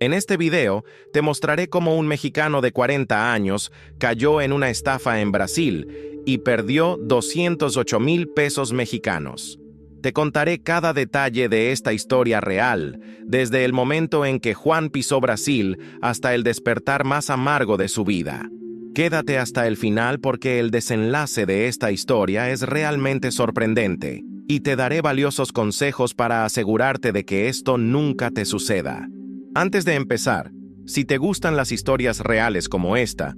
En este video te mostraré cómo un mexicano de 40 años cayó en una estafa en Brasil y perdió 208,000 pesos mexicanos. Te contaré cada detalle de esta historia real, desde el momento en que Juan pisó Brasil hasta el despertar más amargo de su vida. Quédate hasta el final porque el desenlace de esta historia es realmente sorprendente y te daré valiosos consejos para asegurarte de que esto nunca te suceda. Antes de empezar, si te gustan las historias reales como esta,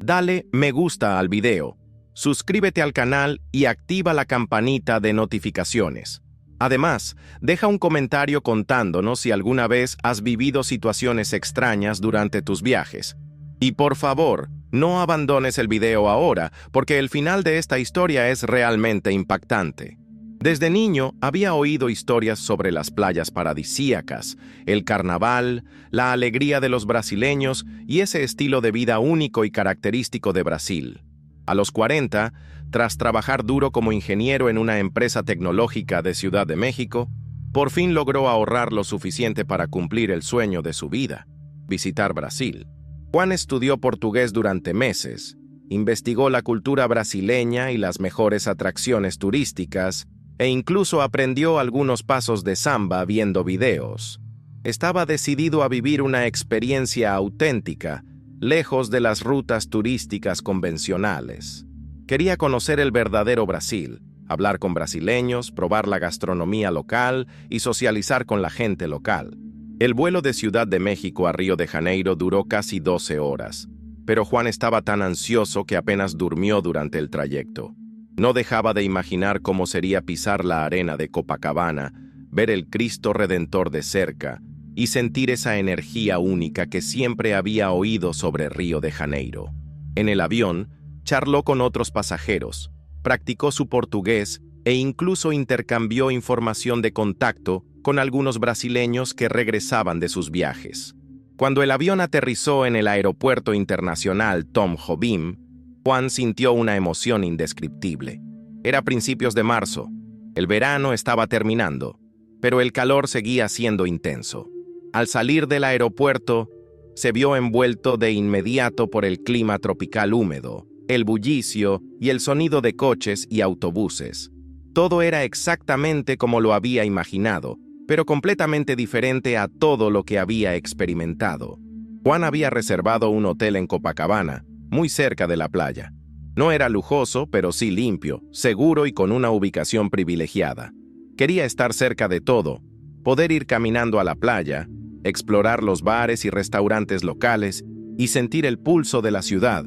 dale me gusta al video, suscríbete al canal y activa la campanita de notificaciones. Además, deja un comentario contándonos si alguna vez has vivido situaciones extrañas durante tus viajes. Y por favor, no abandones el video ahora, porque el final de esta historia es realmente impactante. Desde niño había oído historias sobre las playas paradisíacas, el carnaval, la alegría de los brasileños y ese estilo de vida único y característico de Brasil. A los 40, tras trabajar duro como ingeniero en una empresa tecnológica de Ciudad de México, por fin logró ahorrar lo suficiente para cumplir el sueño de su vida: visitar Brasil. Juan estudió portugués durante meses, investigó la cultura brasileña y las mejores atracciones turísticas, e incluso aprendió algunos pasos de samba viendo videos. Estaba decidido a vivir una experiencia auténtica, lejos de las rutas turísticas convencionales. Quería conocer el verdadero Brasil, hablar con brasileños, probar la gastronomía local y socializar con la gente local. El vuelo de Ciudad de México a Río de Janeiro duró casi 12 horas, pero Juan estaba tan ansioso que apenas durmió durante el trayecto. No dejaba de imaginar cómo sería pisar la arena de Copacabana, ver el Cristo Redentor de cerca y sentir esa energía única que siempre había oído sobre Río de Janeiro. En el avión, charló con otros pasajeros, practicó su portugués e incluso intercambió información de contacto con algunos brasileños que regresaban de sus viajes. Cuando el avión aterrizó en el Aeropuerto Internacional Tom Jobim, Juan sintió una emoción indescriptible. Era principios de marzo. El verano estaba terminando, pero el calor seguía siendo intenso. Al salir del aeropuerto, se vio envuelto de inmediato por el clima tropical húmedo, el bullicio y el sonido de coches y autobuses. Todo era exactamente como lo había imaginado, pero completamente diferente a todo lo que había experimentado. Juan había reservado un hotel en Copacabana, muy cerca de la playa. No era lujoso, pero sí limpio, seguro y con una ubicación privilegiada. Quería estar cerca de todo, poder ir caminando a la playa, explorar los bares y restaurantes locales y sentir el pulso de la ciudad.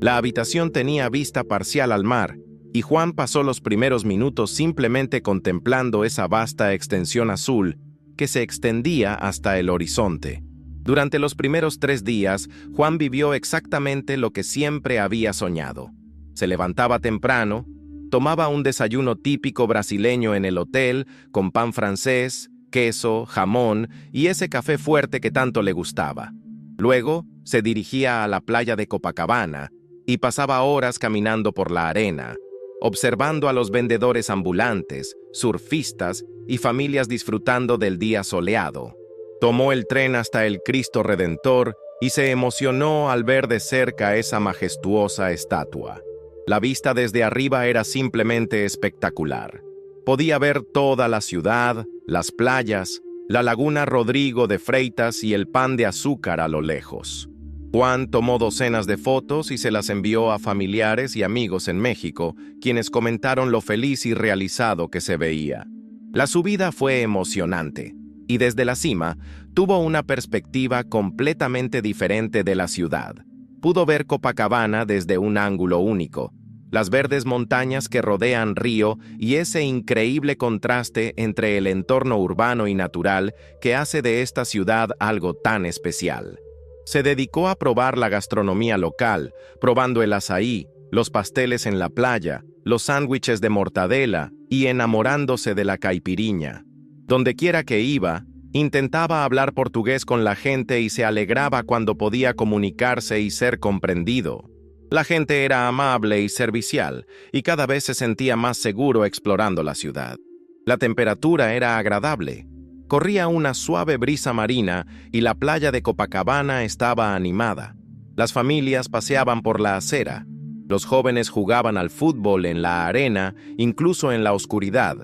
La habitación tenía vista parcial al mar, y Juan pasó los primeros minutos simplemente contemplando esa vasta extensión azul que se extendía hasta el horizonte. Durante los primeros 3 días, Juan vivió exactamente lo que siempre había soñado. Se levantaba temprano, tomaba un desayuno típico brasileño en el hotel, con pan francés, queso, jamón y ese café fuerte que tanto le gustaba. Luego, se dirigía a la playa de Copacabana y pasaba horas caminando por la arena, observando a los vendedores ambulantes, surfistas y familias disfrutando del día soleado. Tomó el tren hasta el Cristo Redentor y se emocionó al ver de cerca esa majestuosa estatua. La vista desde arriba era simplemente espectacular. Podía ver toda la ciudad, las playas, la laguna Rodrigo de Freitas y el Pan de Azúcar a lo lejos. Juan tomó docenas de fotos y se las envió a familiares y amigos en México, quienes comentaron lo feliz y realizado que se veía. La subida fue emocionante, y desde la cima tuvo una perspectiva completamente diferente de la ciudad. Pudo ver Copacabana desde un ángulo único, las verdes montañas que rodean Río y ese increíble contraste entre el entorno urbano y natural que hace de esta ciudad algo tan especial. Se dedicó a probar la gastronomía local, probando el azaí, los pasteles en la playa, los sándwiches de mortadela y enamorándose de la caipiriña. Dondequiera que iba, intentaba hablar portugués con la gente y se alegraba cuando podía comunicarse y ser comprendido. La gente era amable y servicial, y cada vez se sentía más seguro explorando la ciudad. La temperatura era agradable. Corría una suave brisa marina y la playa de Copacabana estaba animada. Las familias paseaban por la acera. Los jóvenes jugaban al fútbol en la arena, incluso en la oscuridad,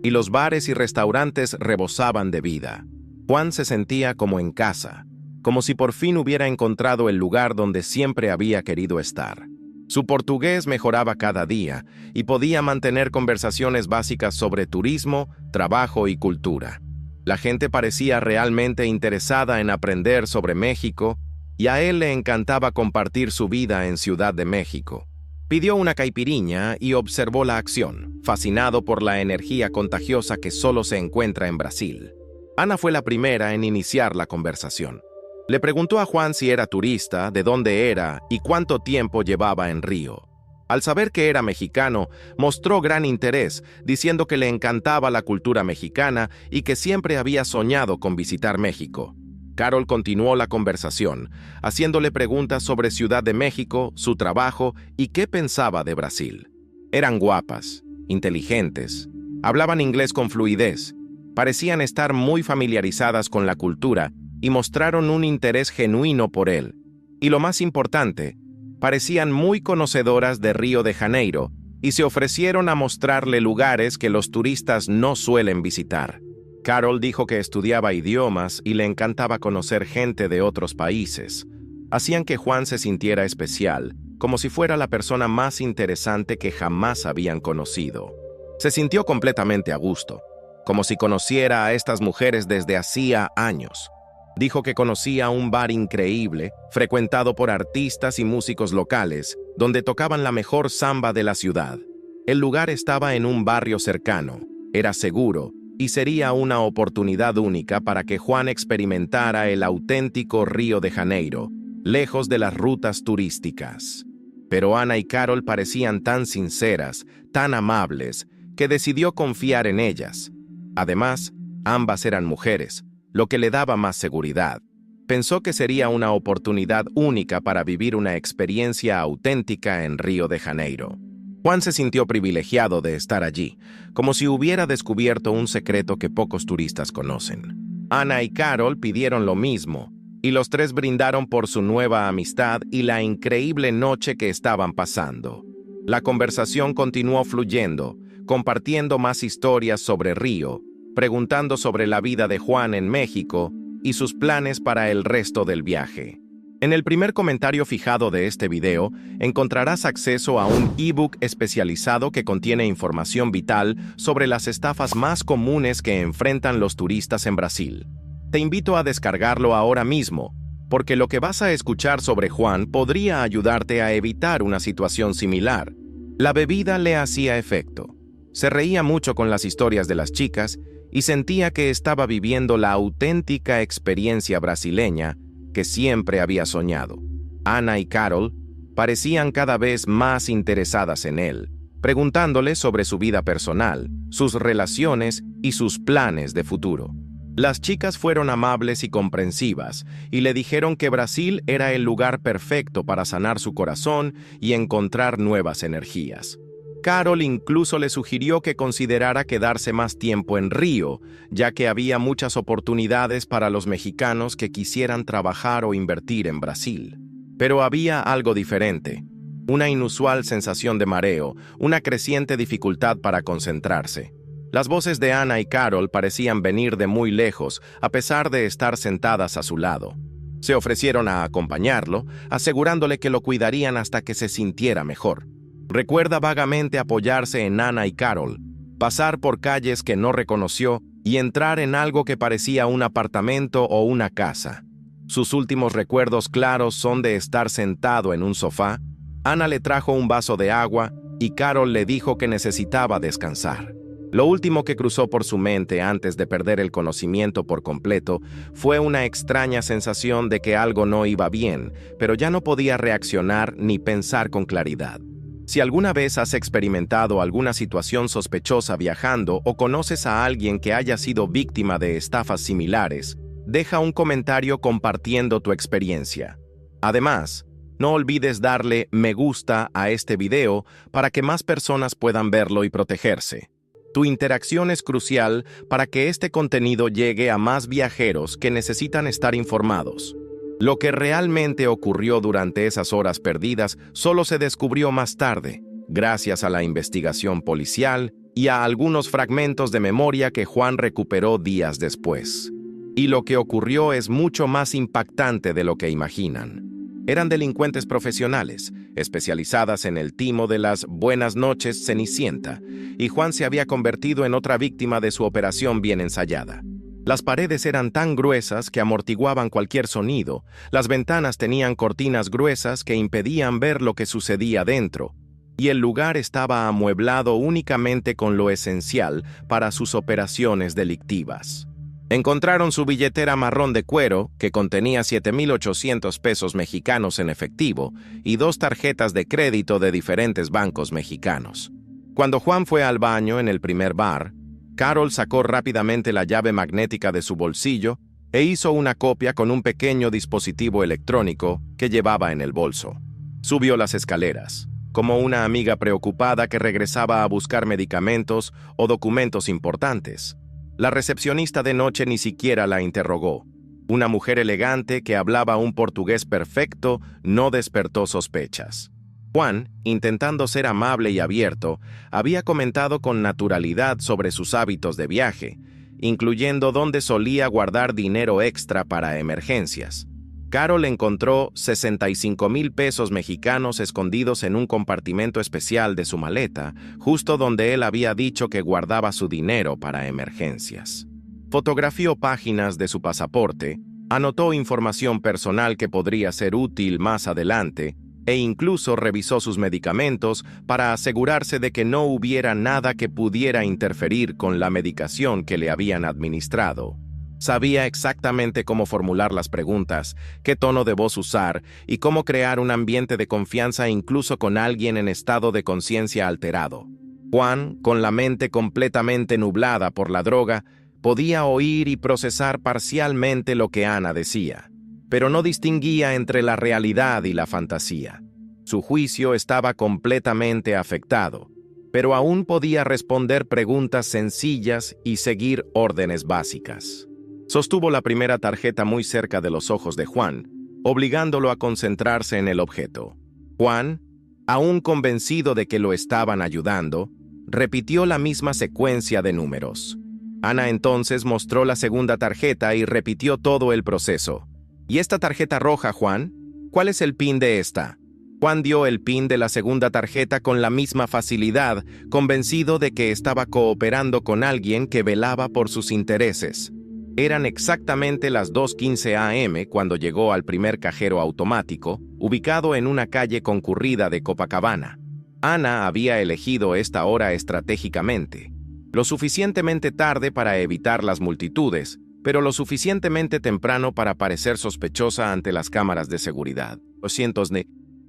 y los bares y restaurantes rebosaban de vida. Juan se sentía como en casa, como si por fin hubiera encontrado el lugar donde siempre había querido estar. Su portugués mejoraba cada día y podía mantener conversaciones básicas sobre turismo, trabajo y cultura. La gente parecía realmente interesada en aprender sobre México y a él le encantaba compartir su vida en Ciudad de México. Pidió una caipiriña y observó la acción, fascinado por la energía contagiosa que solo se encuentra en Brasil. Ana fue la primera en iniciar la conversación. Le preguntó a Juan si era turista, de dónde era y cuánto tiempo llevaba en Río. Al saber que era mexicano, mostró gran interés, diciendo que le encantaba la cultura mexicana y que siempre había soñado con visitar México. Carol continuó la conversación, haciéndole preguntas sobre Ciudad de México, su trabajo y qué pensaba de Brasil. Eran guapas, inteligentes, hablaban inglés con fluidez, parecían estar muy familiarizadas con la cultura y mostraron un interés genuino por él. Y lo más importante, parecían muy conocedoras de Río de Janeiro y se ofrecieron a mostrarle lugares que los turistas no suelen visitar. Carol dijo que estudiaba idiomas y le encantaba conocer gente de otros países. Hacían que Juan se sintiera especial, como si fuera la persona más interesante que jamás habían conocido. Se sintió completamente a gusto, como si conociera a estas mujeres desde hacía años. Dijo que conocía un bar increíble, frecuentado por artistas y músicos locales, donde tocaban la mejor samba de la ciudad. El lugar estaba en un barrio cercano, era seguro, y sería una oportunidad única para que Juan experimentara el auténtico Río de Janeiro, lejos de las rutas turísticas. Pero Ana y Carol parecían tan sinceras, tan amables, que decidió confiar en ellas. Además, ambas eran mujeres, lo que le daba más seguridad. Pensó que sería una oportunidad única para vivir una experiencia auténtica en Río de Janeiro. Juan se sintió privilegiado de estar allí, como si hubiera descubierto un secreto que pocos turistas conocen. Ana y Carol pidieron lo mismo, y los tres brindaron por su nueva amistad y la increíble noche que estaban pasando. La conversación continuó fluyendo, compartiendo más historias sobre Río, preguntando sobre la vida de Juan en México y sus planes para el resto del viaje. En el primer comentario fijado de este video, encontrarás acceso a un ebook especializado que contiene información vital sobre las estafas más comunes que enfrentan los turistas en Brasil. Te invito a descargarlo ahora mismo, porque lo que vas a escuchar sobre Juan podría ayudarte a evitar una situación similar. La bebida le hacía efecto. Se reía mucho con las historias de las chicas y sentía que estaba viviendo la auténtica experiencia brasileña que siempre había soñado. Ana y Carol parecían cada vez más interesadas en él, preguntándole sobre su vida personal, sus relaciones y sus planes de futuro. Las chicas fueron amables y comprensivas y le dijeron que Brasil era el lugar perfecto para sanar su corazón y encontrar nuevas energías. Carol incluso le sugirió que considerara quedarse más tiempo en Río, ya que había muchas oportunidades para los mexicanos que quisieran trabajar o invertir en Brasil. Pero había algo diferente, una inusual sensación de mareo, una creciente dificultad para concentrarse. Las voces de Ana y Carol parecían venir de muy lejos, a pesar de estar sentadas a su lado. Se ofrecieron a acompañarlo, asegurándole que lo cuidarían hasta que se sintiera mejor. Recuerda vagamente apoyarse en Ana y Carol, pasar por calles que no reconoció y entrar en algo que parecía un apartamento o una casa. Sus últimos recuerdos claros son de estar sentado en un sofá. Ana le trajo un vaso de agua y Carol le dijo que necesitaba descansar. Lo último que cruzó por su mente antes de perder el conocimiento por completo fue una extraña sensación de que algo no iba bien, pero ya no podía reaccionar ni pensar con claridad. Si alguna vez has experimentado alguna situación sospechosa viajando o conoces a alguien que haya sido víctima de estafas similares, deja un comentario compartiendo tu experiencia. Además, no olvides darle me gusta a este video para que más personas puedan verlo y protegerse. Tu interacción es crucial para que este contenido llegue a más viajeros que necesitan estar informados. Lo que realmente ocurrió durante esas horas perdidas solo se descubrió más tarde, gracias a la investigación policial y a algunos fragmentos de memoria que Juan recuperó días después. Y lo que ocurrió es mucho más impactante de lo que imaginan. Eran delincuentes profesionales, especializadas en el timo de las buenas noches Cenicienta, y Juan se había convertido en otra víctima de su operación bien ensayada. Las paredes eran tan gruesas que amortiguaban cualquier sonido, las ventanas tenían cortinas gruesas que impedían ver lo que sucedía dentro, y el lugar estaba amueblado únicamente con lo esencial para sus operaciones delictivas. Encontraron su billetera marrón de cuero, que contenía 7,800 pesos mexicanos en efectivo, y 2 tarjetas de crédito de diferentes bancos mexicanos. Cuando Juan fue al baño en el primer bar, Carol sacó rápidamente la llave magnética de su bolsillo e hizo una copia con un pequeño dispositivo electrónico que llevaba en el bolso. Subió las escaleras, como una amiga preocupada que regresaba a buscar medicamentos o documentos importantes. La recepcionista de noche ni siquiera la interrogó. Una mujer elegante que hablaba un portugués perfecto no despertó sospechas. Juan, intentando ser amable y abierto, había comentado con naturalidad sobre sus hábitos de viaje, incluyendo dónde solía guardar dinero extra para emergencias. Carol encontró 65,000 pesos mexicanos escondidos en un compartimento especial de su maleta, justo donde él había dicho que guardaba su dinero para emergencias. Fotografió páginas de su pasaporte, anotó información personal que podría ser útil más adelante, e incluso revisó sus medicamentos para asegurarse de que no hubiera nada que pudiera interferir con la medicación que le habían administrado. Sabía exactamente cómo formular las preguntas, qué tono de voz usar y cómo crear un ambiente de confianza incluso con alguien en estado de conciencia alterado. Juan, con la mente completamente nublada por la droga, podía oír y procesar parcialmente lo que Ana decía, pero no distinguía entre la realidad y la fantasía. Su juicio estaba completamente afectado, pero aún podía responder preguntas sencillas y seguir órdenes básicas. Sostuvo la primera tarjeta muy cerca de los ojos de Juan, obligándolo a concentrarse en el objeto. Juan, aún convencido de que lo estaban ayudando, repitió la misma secuencia de números. Ana entonces mostró la segunda tarjeta y repitió todo el proceso. ¿Y esta tarjeta roja, Juan? ¿Cuál es el PIN de esta? Juan dio el PIN de la segunda tarjeta con la misma facilidad, convencido de que estaba cooperando con alguien que velaba por sus intereses. Eran exactamente las 2:15 a.m. cuando llegó al primer cajero automático, ubicado en una calle concurrida de Copacabana. Ana había elegido esta hora estratégicamente, lo suficientemente tarde para evitar las multitudes, pero lo suficientemente temprano para parecer sospechosa ante las cámaras de seguridad.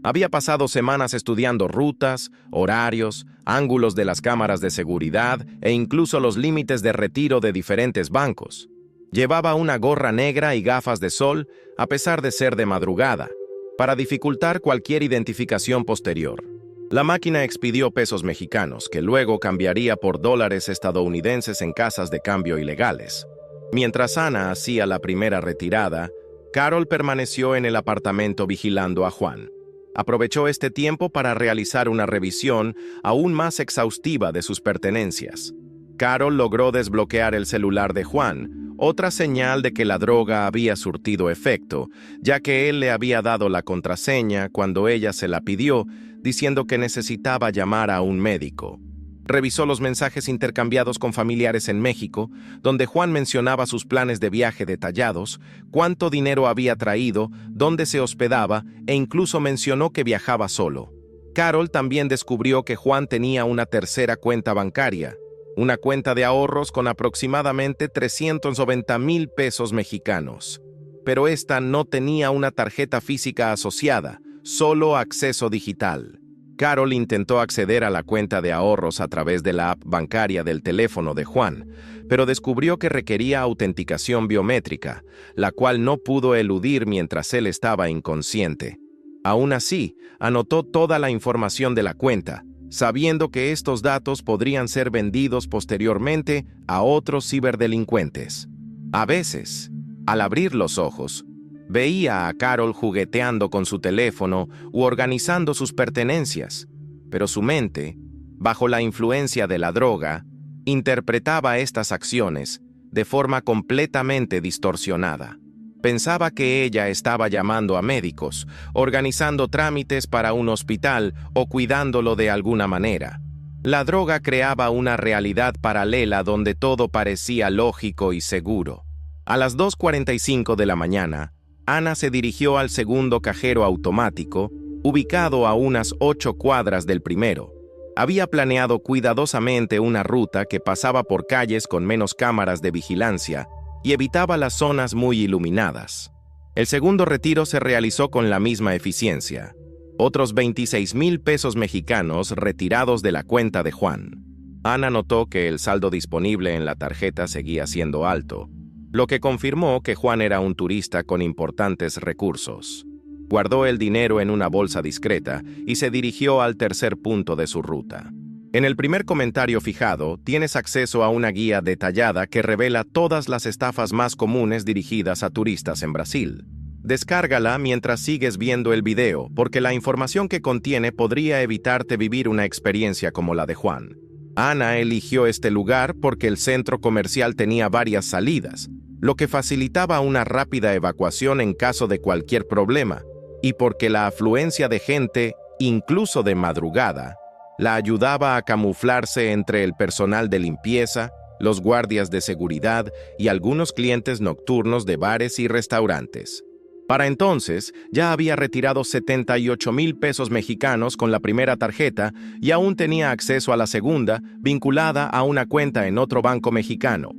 Había pasado semanas estudiando rutas, horarios, ángulos de las cámaras de seguridad e incluso los límites de retiro de diferentes bancos. Llevaba una gorra negra y gafas de sol, a pesar de ser de madrugada, para dificultar cualquier identificación posterior. La máquina expidió pesos mexicanos, que luego cambiaría por dólares estadounidenses en casas de cambio ilegales. Mientras Ana hacía la primera retirada, Carol permaneció en el apartamento vigilando a Juan. Aprovechó este tiempo para realizar una revisión aún más exhaustiva de sus pertenencias. Carol logró desbloquear el celular de Juan, otra señal de que la droga había surtido efecto, ya que él le había dado la contraseña cuando ella se la pidió, diciendo que necesitaba llamar a un médico. Revisó los mensajes intercambiados con familiares en México, donde Juan mencionaba sus planes de viaje detallados, cuánto dinero había traído, dónde se hospedaba e incluso mencionó que viajaba solo. Carol también descubrió que Juan tenía una tercera cuenta bancaria, una cuenta de ahorros con aproximadamente 390,000 pesos mexicanos. Pero esta no tenía una tarjeta física asociada, solo acceso digital. Carol intentó acceder a la cuenta de ahorros a través de la app bancaria del teléfono de Juan, pero descubrió que requería autenticación biométrica, la cual no pudo eludir mientras él estaba inconsciente. Aún así, anotó toda la información de la cuenta, sabiendo que estos datos podrían ser vendidos posteriormente a otros ciberdelincuentes. A veces, al abrir los ojos, veía a Carol jugueteando con su teléfono u organizando sus pertenencias, pero su mente, bajo la influencia de la droga, interpretaba estas acciones de forma completamente distorsionada. Pensaba que ella estaba llamando a médicos, organizando trámites para un hospital o cuidándolo de alguna manera. La droga creaba una realidad paralela donde todo parecía lógico y seguro. A las 2:45 de la mañana, Ana se dirigió al segundo cajero automático, ubicado a unas 8 cuadras del primero. Había planeado cuidadosamente una ruta que pasaba por calles con menos cámaras de vigilancia y evitaba las zonas muy iluminadas. El segundo retiro se realizó con la misma eficiencia. Otros 26,000 pesos mexicanos retirados de la cuenta de Juan. Ana notó que el saldo disponible en la tarjeta seguía siendo alto, lo que confirmó que Juan era un turista con importantes recursos. Guardó el dinero en una bolsa discreta y se dirigió al tercer punto de su ruta. En el primer comentario fijado, tienes acceso a una guía detallada que revela todas las estafas más comunes dirigidas a turistas en Brasil. Descárgala mientras sigues viendo el video, porque la información que contiene podría evitarte vivir una experiencia como la de Juan. Ana eligió este lugar porque el centro comercial tenía varias salidas, lo que facilitaba una rápida evacuación en caso de cualquier problema, y porque la afluencia de gente, incluso de madrugada, la ayudaba a camuflarse entre el personal de limpieza, los guardias de seguridad y algunos clientes nocturnos de bares y restaurantes. Para entonces, ya había retirado 78,000 pesos mexicanos con la primera tarjeta y aún tenía acceso a la segunda, vinculada a una cuenta en otro banco mexicano.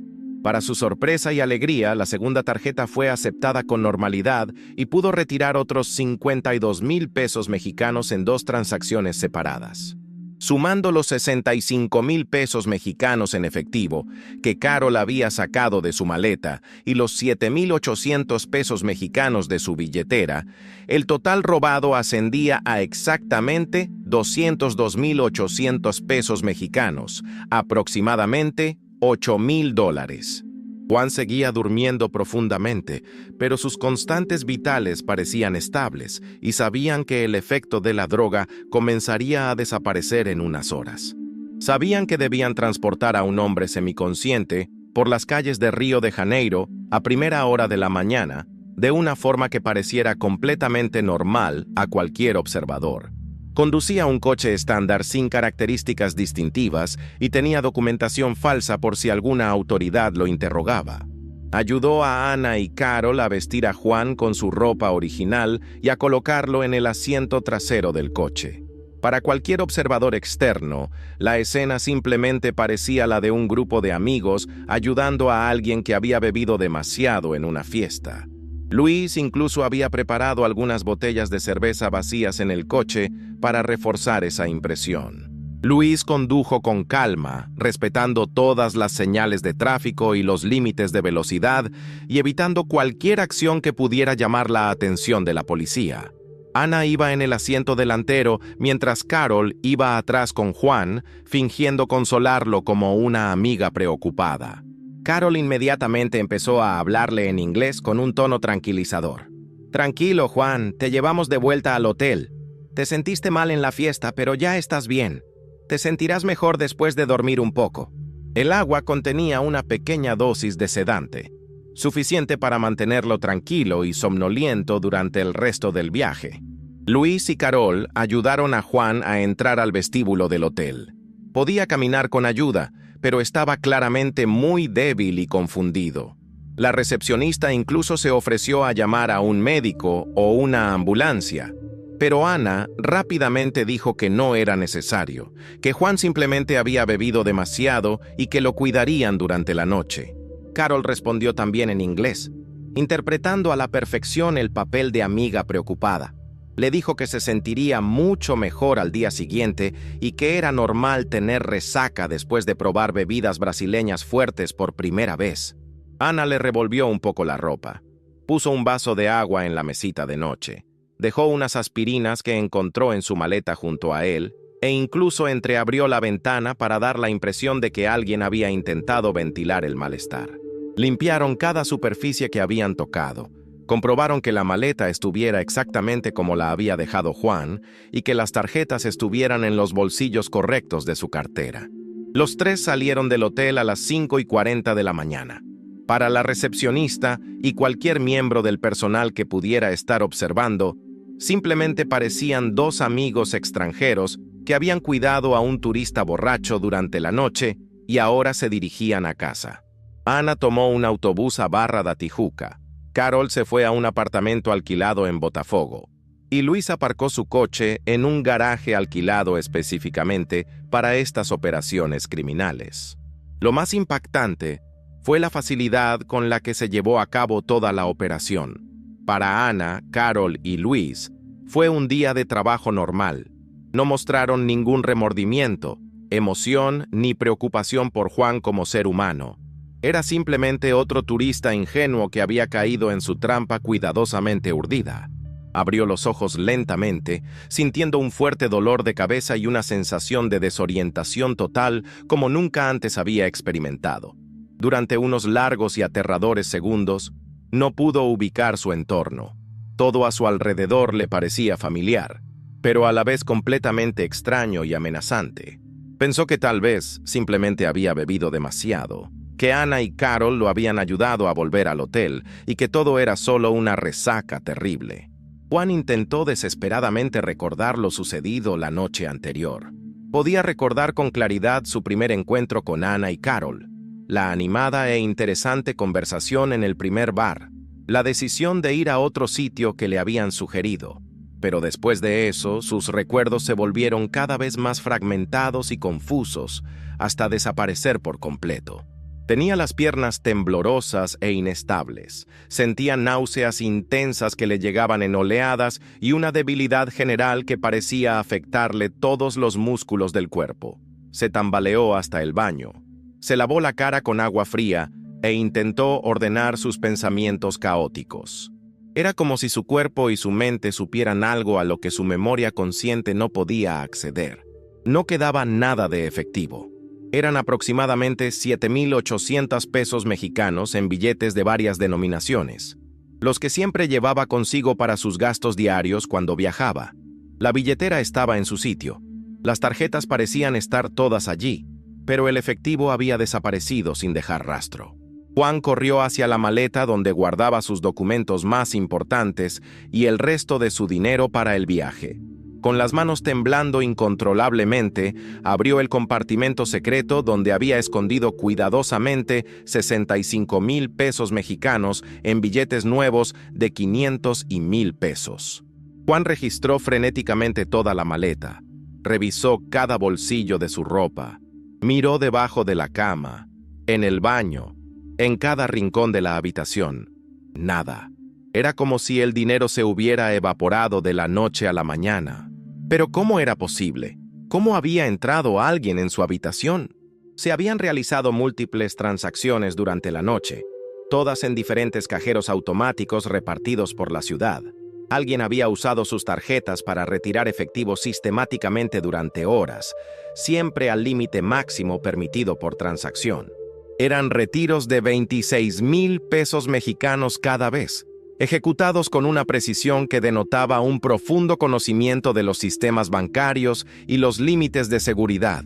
Para su sorpresa y alegría, la segunda tarjeta fue aceptada con normalidad y pudo retirar otros 52,000 pesos mexicanos en 2 transacciones separadas. Sumando los 65,000 pesos mexicanos en efectivo que Carol había sacado de su maleta y los 7,800 pesos mexicanos de su billetera, el total robado ascendía a exactamente 202,800 pesos mexicanos, aproximadamente $8,000. Juan seguía durmiendo profundamente, pero sus constantes vitales parecían estables y sabían que el efecto de la droga comenzaría a desaparecer en unas horas. Sabían que debían transportar a un hombre semiconsciente por las calles de Río de Janeiro a primera hora de la mañana, de una forma que pareciera completamente normal a cualquier observador. Conducía un coche estándar sin características distintivas y tenía documentación falsa por si alguna autoridad lo interrogaba. Ayudó a Ana y Carol a vestir a Juan con su ropa original y a colocarlo en el asiento trasero del coche. Para cualquier observador externo, la escena simplemente parecía la de un grupo de amigos ayudando a alguien que había bebido demasiado en una fiesta. Luis incluso había preparado algunas botellas de cerveza vacías en el coche para reforzar esa impresión. Luis condujo con calma, respetando todas las señales de tráfico y los límites de velocidad y evitando cualquier acción que pudiera llamar la atención de la policía. Ana iba en el asiento delantero mientras Carol iba atrás con Juan, fingiendo consolarlo como una amiga preocupada. Carol inmediatamente empezó a hablarle en inglés con un tono tranquilizador. «Tranquilo, Juan, te llevamos de vuelta al hotel. Te sentiste mal en la fiesta, pero ya estás bien. Te sentirás mejor después de dormir un poco». El agua contenía una pequeña dosis de sedante, suficiente para mantenerlo tranquilo y somnoliento durante el resto del viaje. Luis y Carol ayudaron a Juan a entrar al vestíbulo del hotel. Podía caminar con ayuda, pero estaba claramente muy débil y confundido. La recepcionista incluso se ofreció a llamar a un médico o una ambulancia, pero Ana rápidamente dijo que no era necesario, que Juan simplemente había bebido demasiado y que lo cuidarían durante la noche. Carol respondió también en inglés, interpretando a la perfección el papel de amiga preocupada. Le dijo que se sentiría mucho mejor al día siguiente y que era normal tener resaca después de probar bebidas brasileñas fuertes por primera vez. Ana le revolvió un poco la ropa. Puso un vaso de agua en la mesita de noche. Dejó unas aspirinas que encontró en su maleta junto a él e incluso entreabrió la ventana para dar la impresión de que alguien había intentado ventilar el malestar. Limpiaron cada superficie que habían tocado. Comprobaron que la maleta estuviera exactamente como la había dejado Juan y que las tarjetas estuvieran en los bolsillos correctos de su cartera. Los tres salieron del hotel a las 5:40 de la mañana. Para la recepcionista y cualquier miembro del personal que pudiera estar observando, simplemente parecían dos amigos extranjeros que habían cuidado a un turista borracho durante la noche y ahora se dirigían a casa. Ana tomó un autobús a Barra da Tijuca. Carol se fue a un apartamento alquilado en Botafogo. Y Luis aparcó su coche en un garaje alquilado específicamente para estas operaciones criminales. Lo más impactante fue la facilidad con la que se llevó a cabo toda la operación. Para Ana, Carol y Luis, fue un día de trabajo normal. No mostraron ningún remordimiento, emoción ni preocupación por Juan como ser humano. Era simplemente otro turista ingenuo que había caído en su trampa cuidadosamente urdida. Abrió los ojos lentamente, sintiendo un fuerte dolor de cabeza y una sensación de desorientación total como nunca antes había experimentado. Durante unos largos y aterradores segundos, no pudo ubicar su entorno. Todo a su alrededor le parecía familiar, pero a la vez completamente extraño y amenazante. Pensó que tal vez simplemente había bebido demasiado, que Ana y Carol lo habían ayudado a volver al hotel y que todo era solo una resaca terrible. Juan intentó desesperadamente recordar lo sucedido la noche anterior. Podía recordar con claridad su primer encuentro con Ana y Carol, la animada e interesante conversación en el primer bar, la decisión de ir a otro sitio que le habían sugerido. Pero después de eso, sus recuerdos se volvieron cada vez más fragmentados y confusos, hasta desaparecer por completo. Tenía las piernas temblorosas e inestables, sentía náuseas intensas que le llegaban en oleadas y una debilidad general que parecía afectarle todos los músculos del cuerpo. Se tambaleó hasta el baño. Se lavó la cara con agua fría e intentó ordenar sus pensamientos caóticos. Era como si su cuerpo y su mente supieran algo a lo que su memoria consciente no podía acceder. No quedaba nada de efectivo. Eran aproximadamente 7,800 pesos mexicanos en billetes de varias denominaciones, los que siempre llevaba consigo para sus gastos diarios cuando viajaba. La billetera estaba en su sitio. Las tarjetas parecían estar todas allí, pero el efectivo había desaparecido sin dejar rastro. Juan corrió hacia la maleta donde guardaba sus documentos más importantes y el resto de su dinero para el viaje. Con las manos temblando incontrolablemente, abrió el compartimento secreto donde había escondido cuidadosamente 65,000 pesos mexicanos en billetes nuevos de 500 y 1,000 pesos. Juan registró frenéticamente toda la maleta, revisó cada bolsillo de su ropa, miró debajo de la cama, en el baño, en cada rincón de la habitación. Nada. Era como si el dinero se hubiera evaporado de la noche a la mañana. Pero ¿cómo era posible? ¿Cómo había entrado alguien en su habitación? Se habían realizado múltiples transacciones durante la noche, todas en diferentes cajeros automáticos repartidos por la ciudad. Alguien había usado sus tarjetas para retirar efectivo sistemáticamente durante horas, siempre al límite máximo permitido por transacción. Eran retiros de 26,000 pesos mexicanos cada vez, ejecutados con una precisión que denotaba un profundo conocimiento de los sistemas bancarios y los límites de seguridad.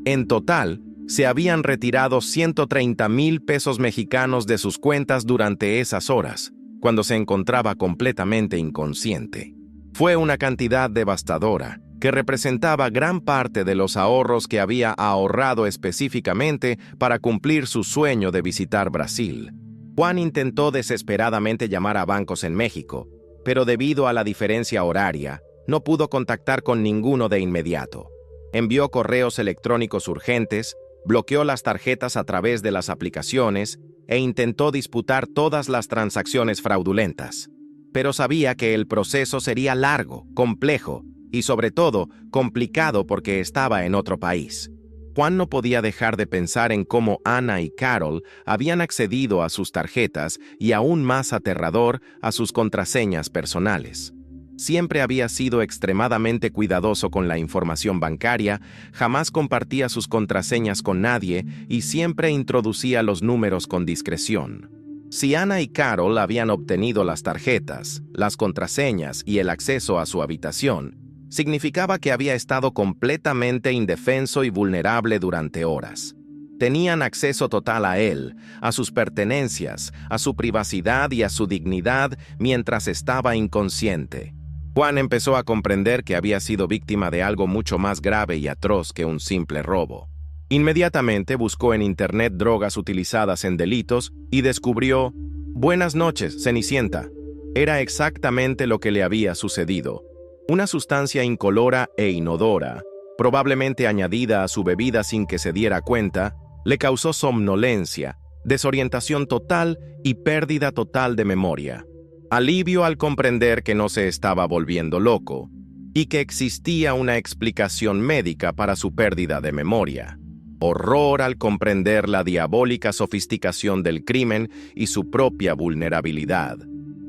En total, se habían retirado 130,000 pesos mexicanos de sus cuentas durante esas horas, cuando se encontraba completamente inconsciente. Fue una cantidad devastadora, que representaba gran parte de los ahorros que había ahorrado específicamente para cumplir su sueño de visitar Brasil. Juan intentó desesperadamente llamar a bancos en México, pero debido a la diferencia horaria, no pudo contactar con ninguno de inmediato. Envió correos electrónicos urgentes, bloqueó las tarjetas a través de las aplicaciones e intentó disputar todas las transacciones fraudulentas. Pero sabía que el proceso sería largo, complejo y, sobre todo, complicado porque estaba en otro país. Juan no podía dejar de pensar en cómo Ana y Carol habían accedido a sus tarjetas y, aún más aterrador, a sus contraseñas personales. Siempre había sido extremadamente cuidadoso con la información bancaria, jamás compartía sus contraseñas con nadie y siempre introducía los números con discreción. Si Ana y Carol habían obtenido las tarjetas, las contraseñas y el acceso a su habitación, significaba que había estado completamente indefenso y vulnerable durante horas. Tenían acceso total a él, a sus pertenencias, a su privacidad y a su dignidad mientras estaba inconsciente. Juan empezó a comprender que había sido víctima de algo mucho más grave y atroz que un simple robo. Inmediatamente buscó en Internet drogas utilizadas en delitos y descubrió: «Buenas noches, Cenicienta». Era exactamente lo que le había sucedido. Una sustancia incolora e inodora, probablemente añadida a su bebida sin que se diera cuenta, le causó somnolencia, desorientación total y pérdida total de memoria. Alivio al comprender que no se estaba volviendo loco y que existía una explicación médica para su pérdida de memoria. Horror al comprender la diabólica sofisticación del crimen y su propia vulnerabilidad.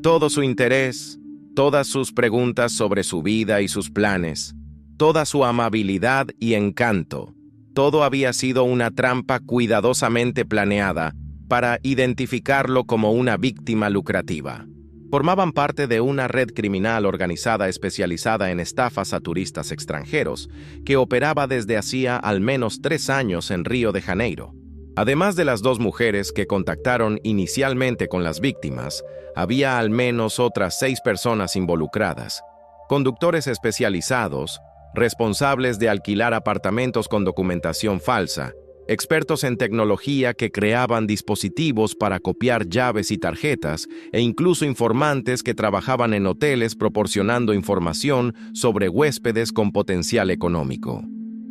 Todo su interés, todas sus preguntas sobre su vida y sus planes, toda su amabilidad y encanto, todo había sido una trampa cuidadosamente planeada para identificarlo como una víctima lucrativa. Formaban parte de una red criminal organizada especializada en estafas a turistas extranjeros, que operaba desde hacía al menos 3 años en Río de Janeiro. Además de las 2 mujeres que contactaron inicialmente con las víctimas, había al menos otras 6 personas involucradas: conductores especializados, responsables de alquilar apartamentos con documentación falsa, expertos en tecnología que creaban dispositivos para copiar llaves y tarjetas, e incluso informantes que trabajaban en hoteles proporcionando información sobre huéspedes con potencial económico.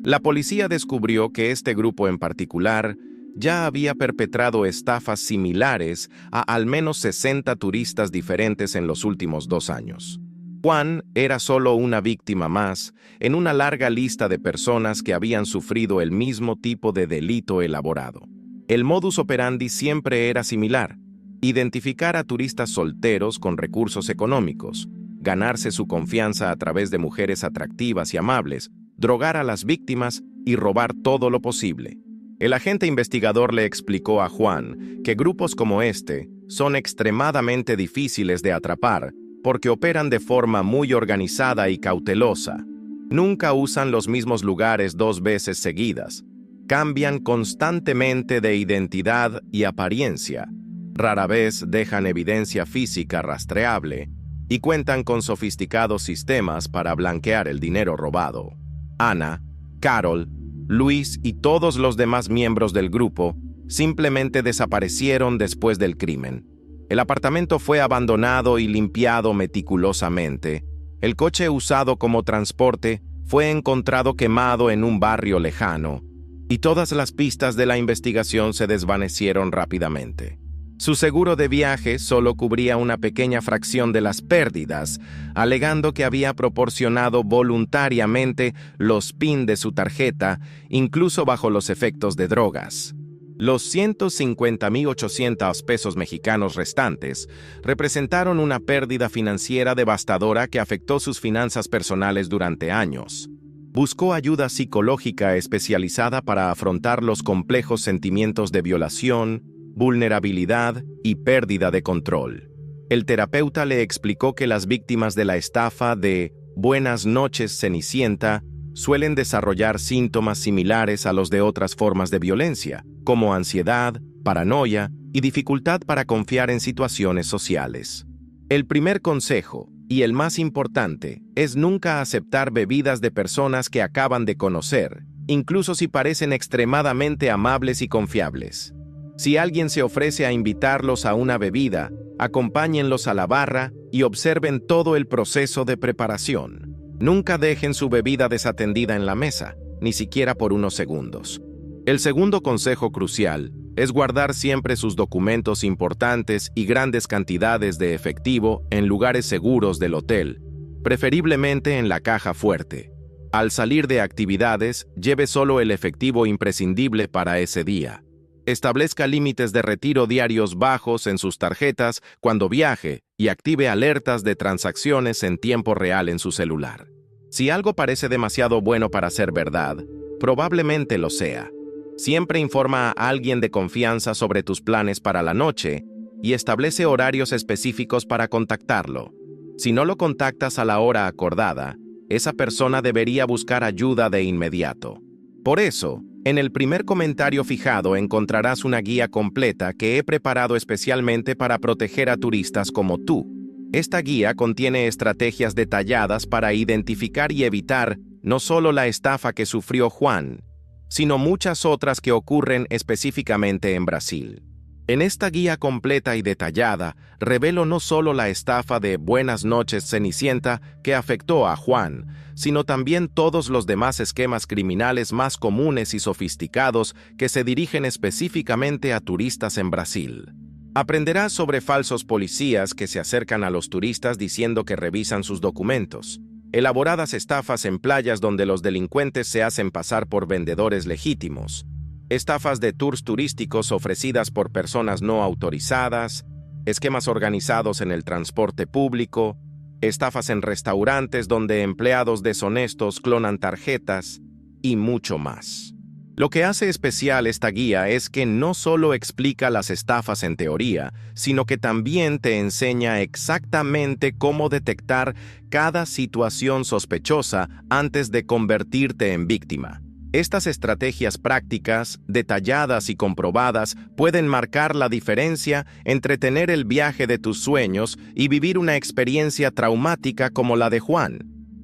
La policía descubrió que este grupo en particular ya había perpetrado estafas similares a al menos 60 turistas diferentes en los últimos 2 años. Juan era solo una víctima más en una larga lista de personas que habían sufrido el mismo tipo de delito elaborado. El modus operandi siempre era similar: identificar a turistas solteros con recursos económicos, ganarse su confianza a través de mujeres atractivas y amables, drogar a las víctimas y robar todo lo posible. El agente investigador le explicó a Juan que grupos como este son extremadamente difíciles de atrapar porque operan de forma muy organizada y cautelosa. Nunca usan los mismos lugares 2 veces seguidas. Cambian constantemente de identidad y apariencia. Rara vez dejan evidencia física rastreable y cuentan con sofisticados sistemas para blanquear el dinero robado. Ana, Carol, Luis y todos los demás miembros del grupo simplemente desaparecieron después del crimen. El apartamento fue abandonado y limpiado meticulosamente. El coche usado como transporte fue encontrado quemado en un barrio lejano, y todas las pistas de la investigación se desvanecieron rápidamente. Su seguro de viaje solo cubría una pequeña fracción de las pérdidas, alegando que había proporcionado voluntariamente los PIN de su tarjeta, incluso bajo los efectos de drogas. Los 150.800 pesos mexicanos restantes representaron una pérdida financiera devastadora que afectó sus finanzas personales durante años. Buscó ayuda psicológica especializada para afrontar los complejos sentimientos de violación, vulnerabilidad y pérdida de control. El terapeuta le explicó que las víctimas de la estafa de Buenas noches, Cenicienta suelen desarrollar síntomas similares a los de otras formas de violencia, como ansiedad, paranoia y dificultad para confiar en situaciones sociales. El primer consejo, y el más importante, es nunca aceptar bebidas de personas que acaban de conocer, incluso si parecen extremadamente amables y confiables. Si alguien se ofrece a invitarlos a una bebida, acompáñenlos a la barra y observen todo el proceso de preparación. Nunca dejen su bebida desatendida en la mesa, ni siquiera por unos segundos. El segundo consejo crucial es guardar siempre sus documentos importantes y grandes cantidades de efectivo en lugares seguros del hotel, preferiblemente en la caja fuerte. Al salir de actividades, lleve solo el efectivo imprescindible para ese día. Establezca límites de retiro diarios bajos en sus tarjetas cuando viaje y active alertas de transacciones en tiempo real en su celular. Si algo parece demasiado bueno para ser verdad, probablemente lo sea. Siempre informa a alguien de confianza sobre tus planes para la noche y establece horarios específicos para contactarlo. Si no lo contactas a la hora acordada, esa persona debería buscar ayuda de inmediato. Por eso, en el primer comentario fijado encontrarás una guía completa que he preparado especialmente para proteger a turistas como tú. Esta guía contiene estrategias detalladas para identificar y evitar no solo la estafa que sufrió Juan, sino muchas otras que ocurren específicamente en Brasil. En esta guía completa y detallada, revelo no solo la estafa de Buenas noches Cenicienta que afectó a Juan, sino también todos los demás esquemas criminales más comunes y sofisticados que se dirigen específicamente a turistas en Brasil. Aprenderás sobre falsos policías que se acercan a los turistas diciendo que revisan sus documentos, elaboradas estafas en playas donde los delincuentes se hacen pasar por vendedores legítimos, estafas de tours turísticos ofrecidas por personas no autorizadas, esquemas organizados en el transporte público, estafas en restaurantes donde empleados deshonestos clonan tarjetas y mucho más. Lo que hace especial esta guía es que no solo explica las estafas en teoría, sino que también te enseña exactamente cómo detectar cada situación sospechosa antes de convertirte en víctima. Estas estrategias prácticas, detalladas y comprobadas pueden marcar la diferencia entre tener el viaje de tus sueños y vivir una experiencia traumática como la de Juan.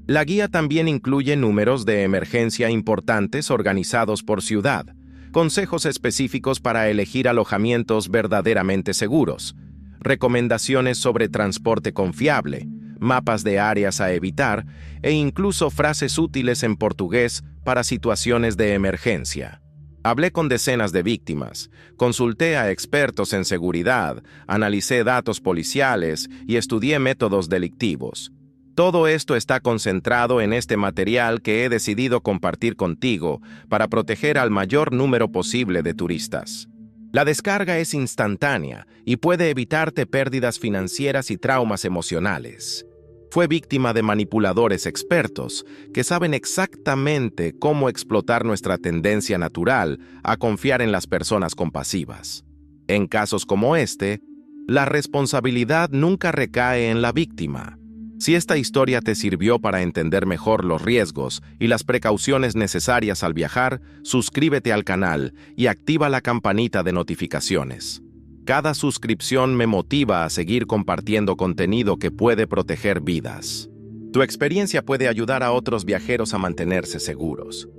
La guía también incluye números de emergencia importantes organizados por ciudad, consejos específicos para elegir alojamientos verdaderamente seguros, recomendaciones sobre transporte confiable, mapas de áreas a evitar e incluso frases útiles en portugués para situaciones de emergencia. Hablé con decenas de víctimas, consulté a expertos en seguridad, analicé datos policiales y estudié métodos delictivos. Todo esto está concentrado en este material que he decidido compartir contigo para proteger al mayor número posible de turistas. La descarga es instantánea y puede evitarte pérdidas financieras y traumas emocionales. Fue víctima de manipuladores expertos que saben exactamente cómo explotar nuestra tendencia natural a confiar en las personas compasivas. En casos como este, la responsabilidad nunca recae en la víctima. Si esta historia te sirvió para entender mejor los riesgos y las precauciones necesarias al viajar, suscríbete al canal y activa la campanita de notificaciones. Cada suscripción me motiva a seguir compartiendo contenido que puede proteger vidas. Tu experiencia puede ayudar a otros viajeros a mantenerse seguros.